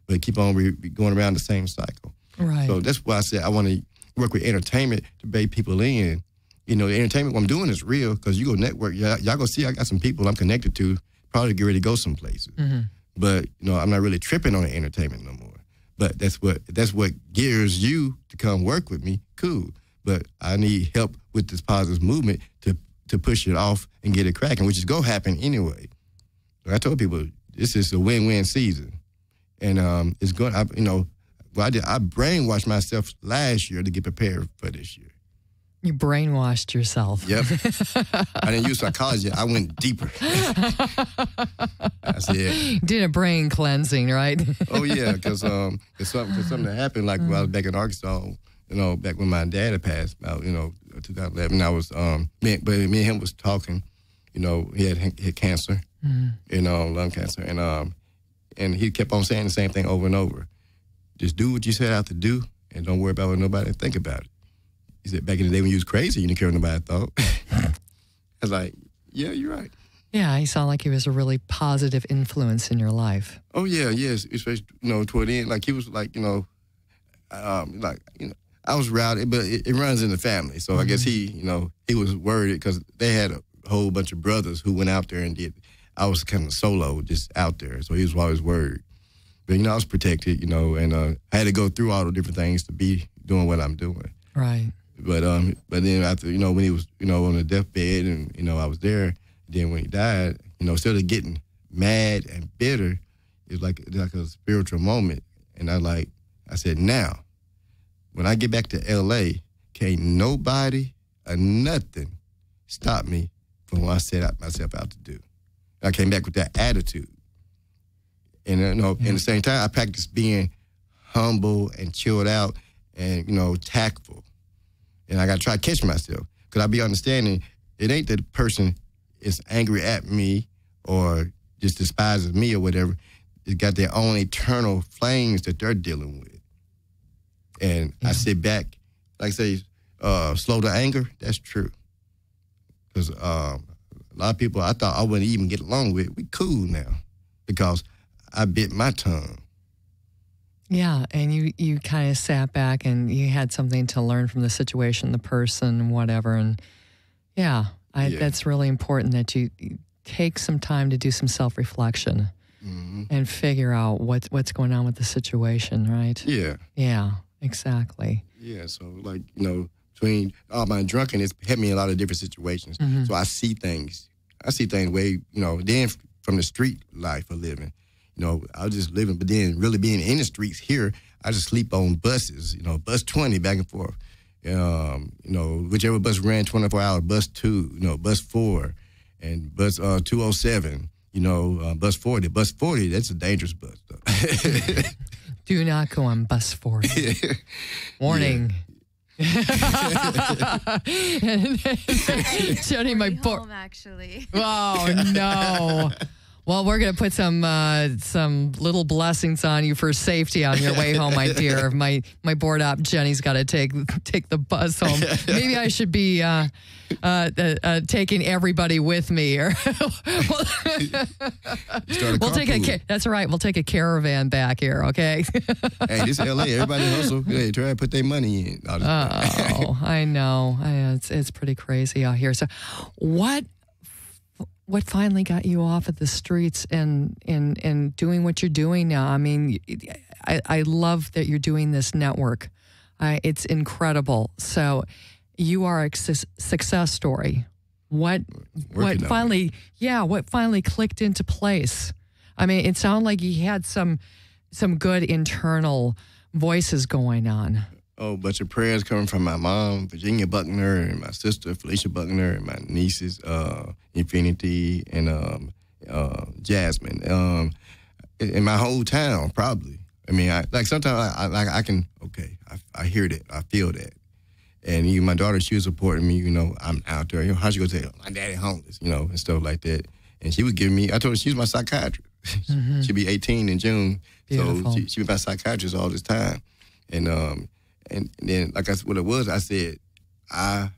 but keep on going around the same cycle. Right. So that's why I said I want to work with entertainment to bring people in. The entertainment what I'm doing is real, because you go network, y'all go see I got some people I'm connected to, probably get ready to go some places. Mm-hmm. But, I'm not really tripping on the entertainment no more. But that's what gears you to come work with me. Cool. But I need help with this positive movement to push it off and get it cracking, which is going to happen anyway. So I told people, this is a win-win season. And it's going, I brainwashed myself last year to get prepared for this year. You brainwashed yourself. Yep. I didn't use psychology. I went deeper. I said, did a brain cleansing, right? Oh, yeah, because something that happened, like when I was back in Arkansas, back when my dad had passed, about, 2011, I was, me and him was talking, he had cancer, lung cancer, and he kept on saying the same thing over and over. Just do what you set out to do, and don't worry about what nobody think about it. He said, back in the day when you was crazy, you didn't care what nobody thought. I was like, yeah, you're right. Yeah, he sounded like he was a really positive influence in your life. Oh, yeah, yes. Especially, toward the end, like he was like, I was rowdy, but it runs in the family. So I guess he was worried because they had a whole bunch of brothers who went out there and did. I was kind of solo, just out there. So he was always worried. But, I was protected, and I had to go through all the different things to be doing what I'm doing. Right. But then after, when he was, on the deathbed and, I was there, then when he died, instead of getting mad and bitter, it's like a spiritual moment. And I said, now, when I get back to L.A., can't nobody or nothing stop me from what I set myself out to do. I came back with that attitude. And, at the same time, I practiced being humble and chilled out and, tactful. And I got to try to catch myself. Because I be understanding it ain't that the person is angry at me or just despises me or whatever. They got their own eternal flames that they're dealing with. And I sit back, like I say, slow to anger. That's true. Because a lot of people I thought I wouldn't even get along with, we cool now because I bit my tongue. Yeah, and you kind of sat back and you had something to learn from the situation, the person, whatever. And that's really important that you take some time to do some self-reflection and figure out what's going on with the situation, right? Yeah. Yeah, exactly. Yeah, so between all my drunkenness helped me in a lot of different situations. Mm-hmm. So I see things way, then from the street life of living. I was just living, but then really being in the streets here, I just sleep on buses, bus 20 back and forth. Whichever bus ran 24 hours, bus 2, bus 4, and bus 207, bus 40. Bus 40, that's a dangerous bus, though. Do not go on bus 40. Warning. Jenny, my home, actually. Oh, no. Well, we're going to put some little blessings on you for safety on your way home, my dear. My board op Jenny's got to take the bus home. Maybe I should be taking everybody with me. Or we'll take that's right. We'll take a caravan back here. Okay. Hey, this is L.A. Everybody hustle. Hey, try to put their money in. I know. It's pretty crazy out here. So, what finally got you off of the streets and doing what you're doing now? I mean, I love that you're doing this network. It's incredible. So you are a success story. What finally clicked into place? I mean, it sounded like you had some good internal voices going on. Oh, a bunch of prayers coming from my mom, Virginia Buckner, and my sister, Felicia Buckner, and my nieces, Infinity and Jasmine. In my whole town, probably. I mean, sometimes I hear that, I feel that. And even my daughter, she was supporting me, I'm out there. How's she going to tell my daddy homeless, and stuff like that. And she was giving me, I told her she was my psychiatrist. Mm-hmm. She'll be 18 in June. Beautiful. So she was my psychiatrist all this time. And then, what it was, I said, I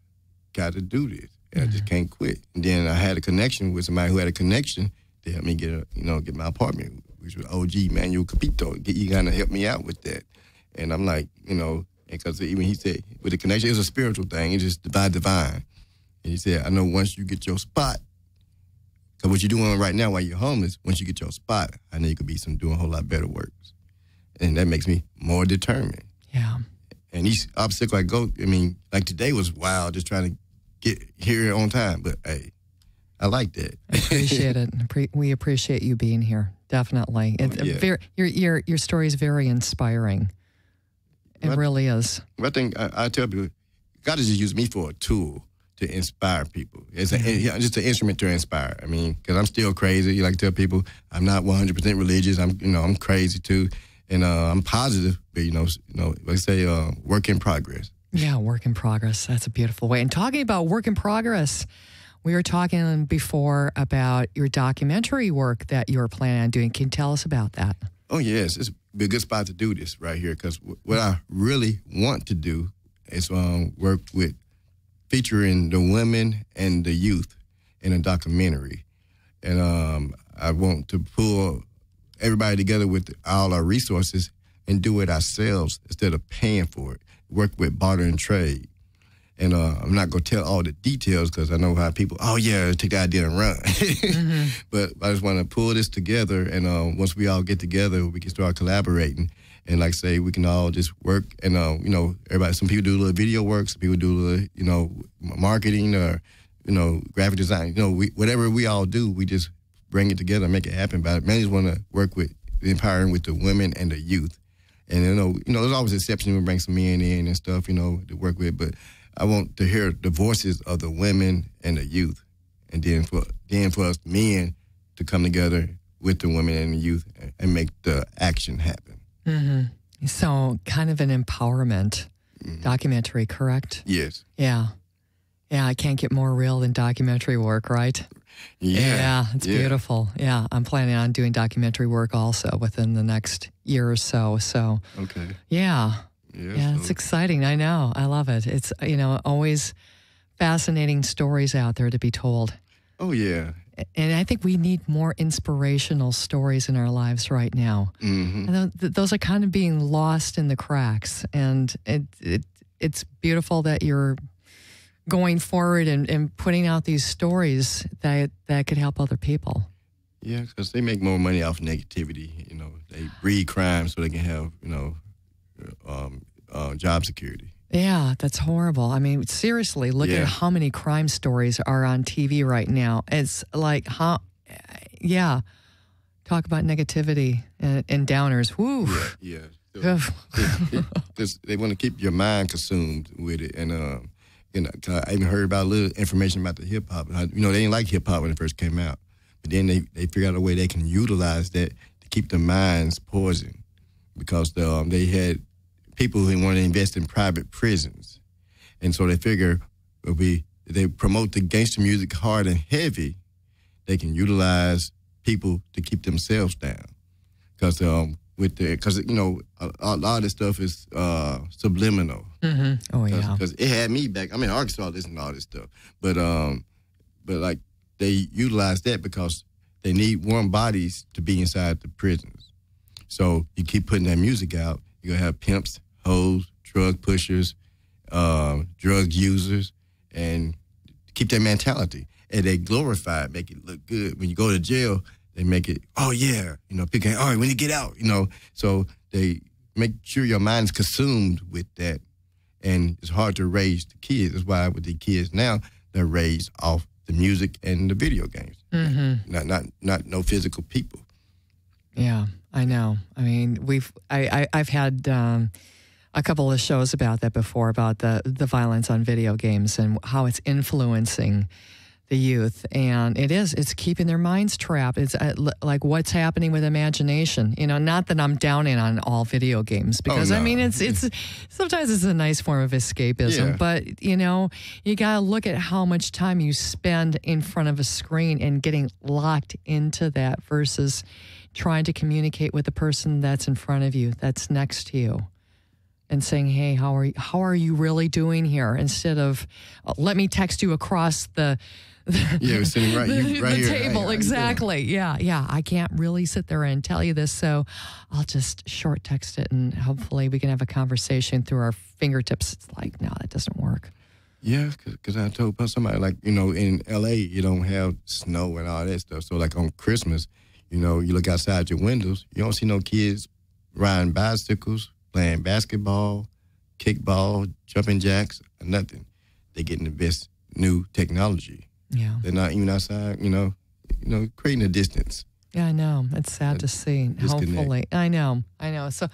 got to do this. And I just can't quit. And then I had a connection with somebody who had a connection to help me get my apartment, which was OG Manuel Capito. He kind of helped me out with that. And I'm like, because even he said, with the connection, it's a spiritual thing. It's just divine. And he said, I know once you get your spot, because what you're doing right now while you're homeless, once you get your spot, I know you could be doing a whole lot better works. And that makes me more determined. Yeah. And each obstacle I go, like today was wild, just trying to get here on time. But hey, I like that. I appreciate it. We appreciate you being here. Definitely. Your story is very inspiring. It really is. I think I tell people, God has just used me for a tool to inspire people. It's just an instrument to inspire. Because I'm still crazy. Like I tell people, I'm not 100% religious. I'm crazy too. And I'm positive, but, like I say, work in progress. Yeah, work in progress. That's a beautiful way. And talking about work in progress, we were talking before about your documentary work that you're planning on doing. Can you tell us about that? Oh, yes. It's a good spot to do this right here because what I really want to do is work with featuring the women and the youth in a documentary. And I want to pull everybody together with all our resources and do it ourselves instead of paying for it. Work with barter and trade. And I'm not going to tell all the details because I know how people, oh, yeah, take the idea and run. But I just want to pull this together. And once we all get together, we can start collaborating. And like I say, we can all just work. And, everybody, some people do a little video work. Some people do a little, marketing or, graphic design. Whatever we all do, we just bring it together and make it happen. But I mainly just want to work with empowering with the women and the youth. And, there's always exceptions. We bring some men in and stuff, to work with. But I want to hear the voices of the women and the youth, and then for us men to come together with the women and the youth and make the action happen. Mm-hmm. So kind of an empowerment documentary, correct? Yes. Yeah. Yeah, I can't get more real than documentary work, right? Yeah. It's beautiful. Yeah, I'm planning on doing documentary work also within the next year or so. So, okay. Yeah. Yeah, it's exciting. I know. I love it. It's, always fascinating stories out there to be told. Oh, yeah. And I think we need more inspirational stories in our lives right now. Mm-hmm. And those are kind of being lost in the cracks. And it's beautiful that you're going forward and putting out these stories that could help other people. Yeah, because they make more money off negativity. They breed crime so they can have, job security. Yeah, that's horrible. I mean, seriously, look at how many crime stories are on TV right now. It's like, talk about negativity and downers. Woo. Yeah. Because they want to keep your mind consumed with it. And, I even heard about a little information about the hip hop. They didn't like hip hop when it first came out. But then they figured out a way they can utilize that to keep their minds poisoned. Because they had people who wanted to invest in private prisons. And so they figure if they promote the gangster music hard and heavy, they can utilize people to keep themselves down. Because a lot of this stuff is subliminal. Mm-hmm. Oh, yeah. Because it had me back. I'm in Arkansas listening to all this stuff. But like they utilize that because they need warm bodies to be inside the prisons. So you keep putting that music out, you're going to have pimps, hoes, drug pushers, drug users, and keep that mentality. And they glorify it, make it look good. When you go to jail, they make it, oh, yeah, people, all right, when you get out, So they make sure your mind is consumed with that. And it's hard to raise the kids. That's why with the kids now, they're raised off the music and the video games. Mm-hmm. Not no physical people. Yeah, I know. I mean, I've had a couple of shows about that before, about the violence on video games and how it's influencing the youth. And it's keeping their minds trapped. It's like what's happening with imagination. Not that I'm downing on all video games, because no. I mean, it's sometimes it's a nice form of escapism, but you got to look at how much time you spend in front of a screen and getting locked into that versus trying to communicate with the person that's in front of you, that's next to you, and saying, hey, how are you really doing here? Instead of, let me text you across the sitting right here. Table. Hey, exactly. Yeah. I can't really sit there and tell you this, so I'll just short text it, and hopefully we can have a conversation through our fingertips. It's like, no, that doesn't work. Yeah, because I told somebody, like, in L.A., you don't have snow and all that stuff. So, like, on Christmas, you look outside your windows, you don't see no kids riding bicycles, playing basketball, kickball, jumping jacks, or nothing. They're getting the best new technology. Yeah. They're not even outside, creating a distance. Yeah, I know. It's sad to see. Disconnect. Hopefully. I know. So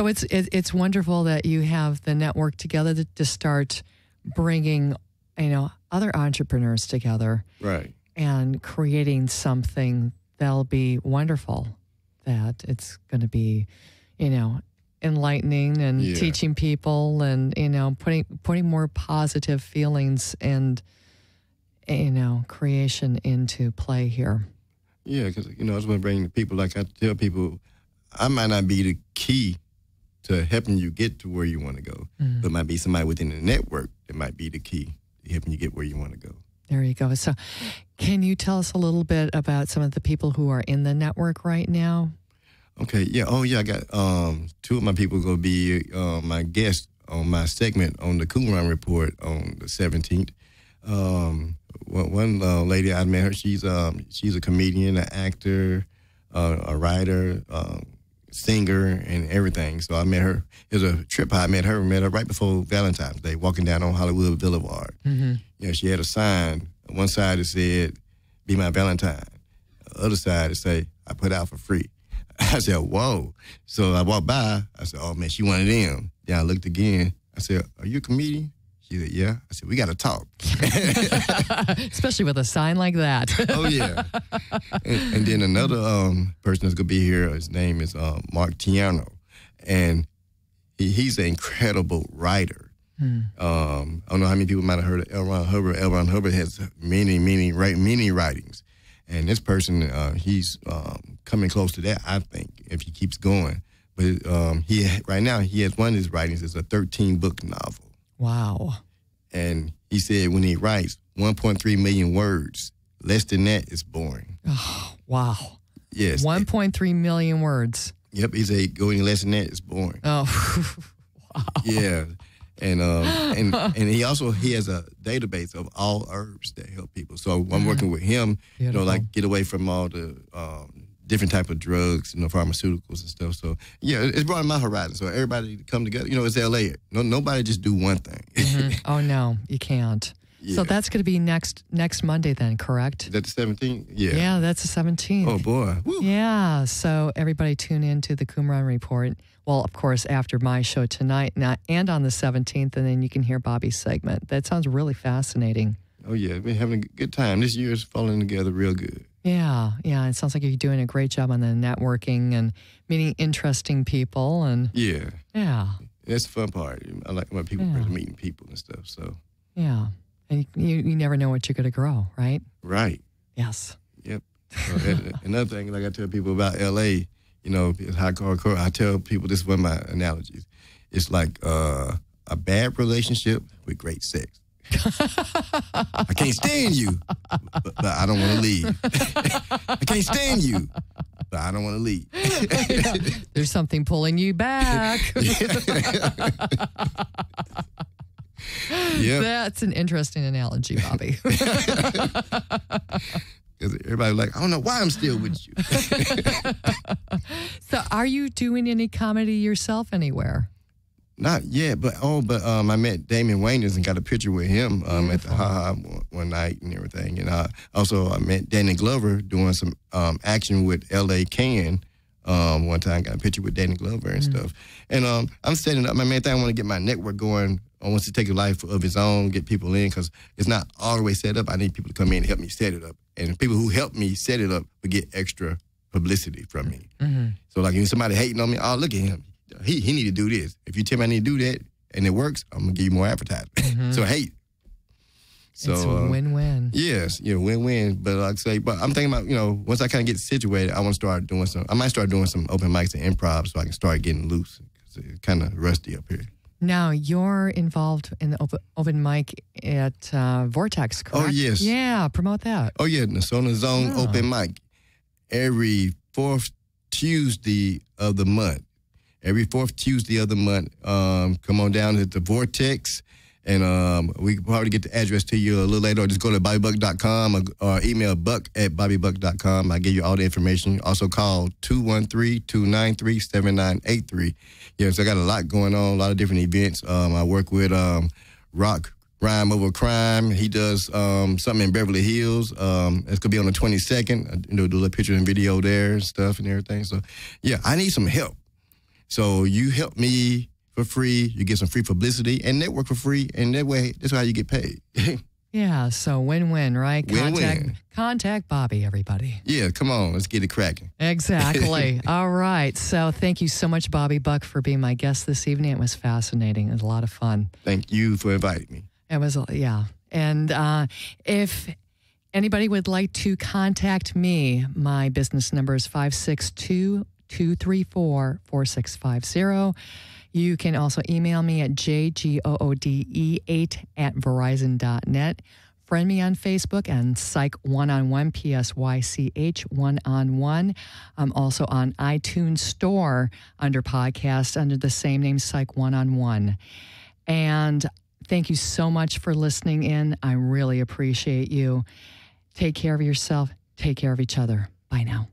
it's wonderful that you have the network together to start bringing, other entrepreneurs together. Right. And creating something that'll be wonderful, that it's going to be, enlightening and teaching people and, putting more positive feelings and, creation into play here. Yeah, because, I just want to bring people, like I tell people, I might not be the key to helping you get to where you want to go, but might be somebody within the network that might be the key to helping you get where you want to go. There you go. So can you tell us a little bit about some of the people who are in the network right now? Okay, yeah. Oh, yeah, I got two of my people going to be my guests on my segment on the Coon Report on the 17th. One lady I met her, she's a comedian, an actor, a writer, singer, and everything. So I met her. It was a trip. I met her right before Valentine's Day, walking down on Hollywood Boulevard. Mm-hmm. You know, she had a sign. One side it said, "Be my Valentine." The other side it say, "I put out for free." I said, "Whoa!" So I walked by. I said, "Oh man, she one of them." Then I looked again. I said, "Are you a comedian?" She said, "Yeah." I said, "We got to talk." Especially with a sign like that. Oh, yeah. And then another person that's going to be here, his name is Mark Tiano. And he's an incredible writer. I don't know how many people might have heard of L. Ron Hubbard. L. Ron Hubbard has many writings. And this person, he's coming close to that, I think, if he keeps going. But right now, he has one of his writings is a 13-book novel. Wow. And he said when he writes 1.3 million words, less than that is boring. Oh, wow. Yes. 1.3 million words. Yep. He said going less than that is boring. Oh, wow. Yeah. And he has a database of all herbs that help people. So I'm working with him, Beautiful. like get away from all the different type of drugs, pharmaceuticals and stuff. So yeah, it's broadened my horizon. So everybody come together. It's LA. Nobody just do one thing. Mm-hmm. Oh no, you can't. Yeah. So that's going to be next Monday then, correct? Is that the 17th? Yeah. Yeah, that's the 17th. Oh boy. Woo. Yeah. So everybody tune in to the Qumran Report. Well, of course, after my show tonight and on the 17th, and then you can hear Bobby's segment. That sounds really fascinating. Oh yeah, we're having a good time. This year is falling together real good. Yeah. It sounds like you're doing a great job on the networking and meeting interesting people. And yeah. That's the fun part. I like when people meeting people and stuff. So yeah, and you never know what you're going to grow, right? Right. Yes. Yep. So another thing, like I tell people about LA, it's hardcore. I tell people this is one of my analogies. It's like a bad relationship with great sex. I can't stand you, but I don't want to leave. I can't stand you, but I don't want to leave. There's something pulling you back. Yep. That's an interesting analogy, Bobby. Because everybody's like, I don't know why I'm still with you. So are you doing any comedy yourself anywhere? Not yet, but I met Damon Wayans and got a picture with him at the Ha one night and everything. And also I met Danny Glover doing some action with L.A. Can one time. Got a picture with Danny Glover and stuff. And I'm setting up. My main thing, I want to get my network going. I want to take a life of its own, get people in, because it's not all the way set up. I need people to come in and help me set it up. And people who help me set it up will get extra publicity from me. Mm-hmm. So like if somebody hating on me, oh, look at him. He need to do this. If you tell me I need to do that and it works, I'm going to give you more advertising. Mm-hmm. So hate. So, it's a win-win. Yes, win-win. But like I say, but I'm thinking about, once I kind of get situated, I might start doing some open mics and improv so I can start getting loose. It's kind of rusty up here. Now, you're involved in the open mic at Vortex, correct? Oh, yes. Yeah, promote that. Oh, yeah, the Sona Zone open mic. Every fourth Tuesday of the month. Every fourth Tuesday of the month, come on down to the Vortex, and we can probably get the address to you a little later, or just go to bobbybuck.com or email buck@bobbybuck.com. I give you all the information. Also call 213-293-7983. Yeah, so I got a lot going on, a lot of different events. I work with Rock Rhyme Over Crime. He does something in Beverly Hills. It's going to be on the 22nd. I do a little picture and video there and stuff and everything. So, yeah, I need some help. So you help me for free, you get some free publicity, and network for free, and that's how you get paid. Yeah, so win-win, right? Win-win. Contact Bobby, everybody. Yeah, come on, let's get it cracking. Exactly. All right, so thank you so much, Bobby Buck, for being my guest this evening. It was fascinating. It was a lot of fun. Thank you for inviting me. It was, yeah. And if anybody would like to contact me, my business number is 562-234-4650. You can also email me at jgoode8@verizon.net. Friend me on Facebook and Psych One-on-One, PSYCH One-on-One. I'm also on iTunes Store under podcast under the same name, Psych One-on-One. And thank you so much for listening in. I really appreciate you. Take care of yourself. Take care of each other. Bye now.